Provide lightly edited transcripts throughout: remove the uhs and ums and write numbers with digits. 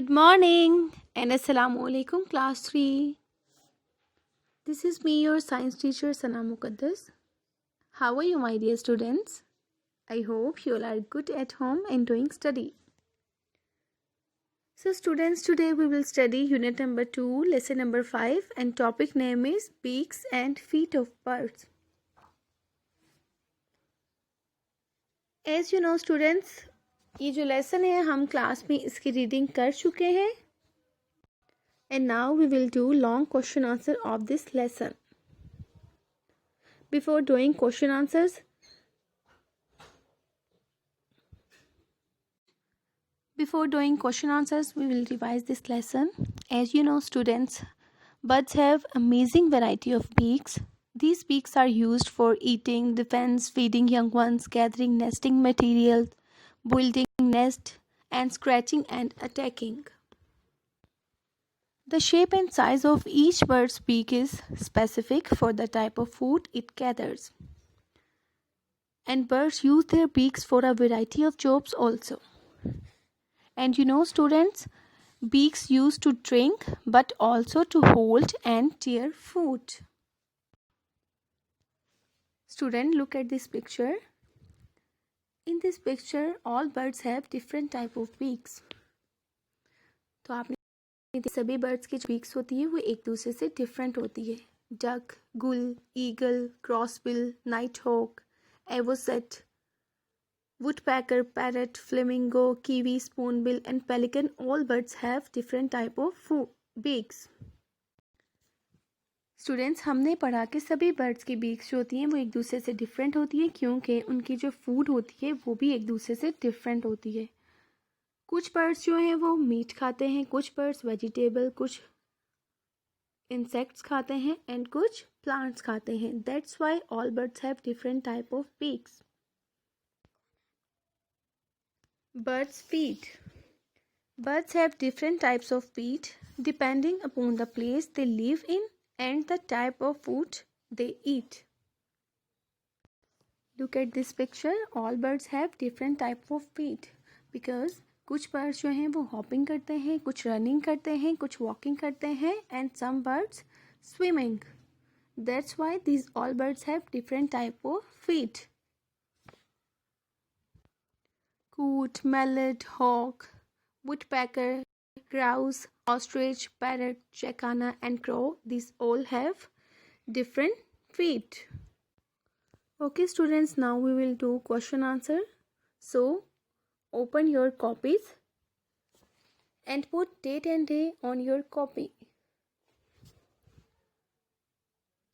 Good morning and Assalamu alaikum class 3. This is me, your science teacher Sana Muqaddas. How are you, my dear students? I hope you all are good at home and doing study. So students, today we will study unit number 2, lesson number 5, and topic name is beaks and feet of birds. As you know students, ये जो lesson है हम class में इसकी reading कर चुके हैं. And now we will do long question answer of this lesson. Before doing question answers, we will revise this lesson. As you know students, birds have amazing variety of beaks. These beaks are used for eating, defense, feeding young ones, gathering nesting material, building nest, and scratching and attacking. The shape and size of each bird's beak is specific for the type of food it gathers. And birds use their beaks for a variety of jobs also. And you know students, beaks used to drink but also to hold and tear food. Student, look at this picture. In this picture, all birds have different type of beaks. तो आपने सभी birds की जो beaks होती है वो एक दूसरे से डिफरेंट होती है. Duck, gull, eagle, crossbill, night hawk, avocet, woodpecker, parrot, flamingo, kiwi, spoonbill and pelican, all birds have different type of beaks. Students, हमने पढ़ा कि सभी बर्ड्स की बीक्स जो होती हैं वो एक दूसरे से डिफरेंट होती है क्योंकि उनकी जो फूड होती है वो भी एक दूसरे से डिफरेंट होती है. कुछ बर्ड्स जो हैं वो मीट खाते हैं, कुछ बर्ड्स वेजिटेबल, कुछ इंसेक्ट्स खाते हैं एंड कुछ प्लांट्स खाते हैं. That's why all birds have different type of beaks. Birds' feet. Birds have different types of feet depending upon the place they live in and the type of food they eat. Look at this picture. All birds have different type of feet because कुछ birds जो हैं वो hopping करते हैं, कुछ running करते हैं, कुछ walking करते हैं and some birds swimming. That's why these all birds have different type of feet. Coot, mallet, hawk, woodpecker, grouse, ostrich, parrot, jacana and crow, these all have different feet. Okay students, now we will do question answer. So open your copies and put date and day on your copy.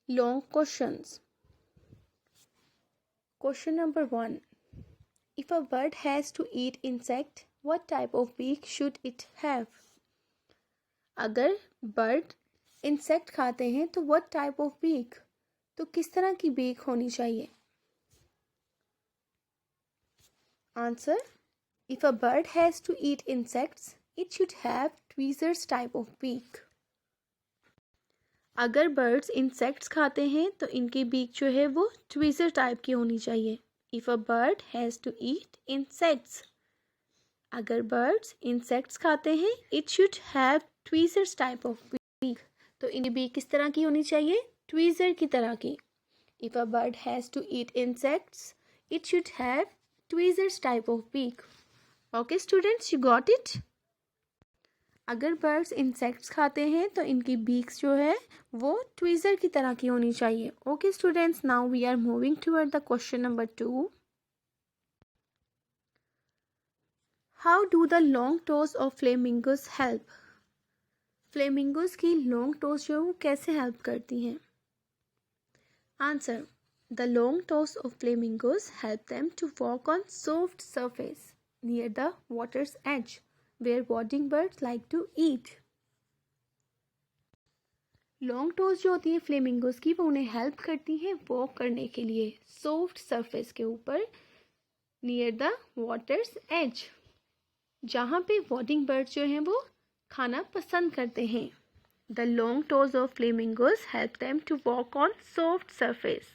Long questions. Question number 1. If a bird has to eat insect, what type of beak should it have? अगर bird insect खाते हैं तो what type of beak? तो किस तरह की beak होनी चाहिए? Answer. If a bird has to eat insects, it should have tweezers type of beak. अगर birds insects खाते हैं तो इनकी beak जो है वो tweezer type की होनी चाहिए. If a bird has to eat insects, अगर birds insects खाते हैं, it should have tweezers type of beak. तो इनकी beak किस तरह की होनी चाहिए? tweezer की तरह की. If a bird has to eat insects, it should have tweezers type of beak. Okay students, you got it? अगर birds insects खाते हैं तो इनकी beaks जो है वो tweezer की तरह की होनी चाहिए. Okay students, now we are moving toward the question number 2. How do the long toes of flamingos help? Flamingos की long toes जो वो कैसे help करती हैं? Answer. The long toes of flamingos help them to walk on soft surface near the water's edge, where wading birds like to eat. Long toes जो होती है flamingos की वो उन्हें हेल्प करती हैं वॉक करने के लिए सॉफ्ट सरफेस के ऊपर नियर द वाटर्स एज, जहाँ पे वॉडिंग बर्ड्स जो हैं वो खाना पसंद करते हैं. The long toes of flamingos help them to walk on soft surface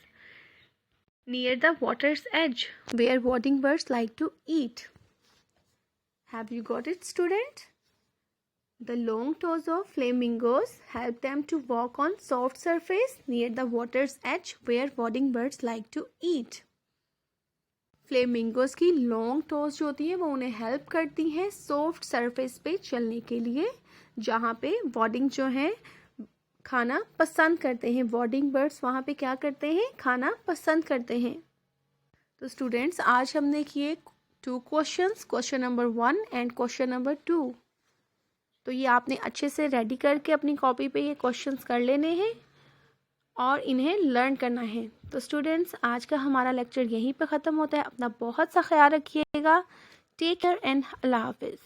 near the water's edge where wading birds like to eat. Have you got it student? The long toes of flamingos help them to walk on soft surface near the water's edge where wading birds like to eat. Flamingos की long toes जो होती है वो उन्हें help करती हैं soft surface पे चलने के लिए जहाँ पे वॉडिंग जो है खाना पसंद करते हैं. वॉडिंग बर्ड्स वहाँ पे क्या करते हैं, खाना पसंद करते हैं. तो स्टूडेंट्स आज हमने किए 2 questions, question number 1 and question number 2. तो ये आपने अच्छे से रेडी करके अपनी कॉपी पे ये क्वेश्चंस कर लेने हैं और इन्हें लर्न करना है. तो स्टूडेंट्स आज का हमारा लेक्चर यहीं पे ख़त्म होता है. अपना बहुत सा ख्याल रखिएगा. टेक केयर एंड अल्लाह हाफिज़.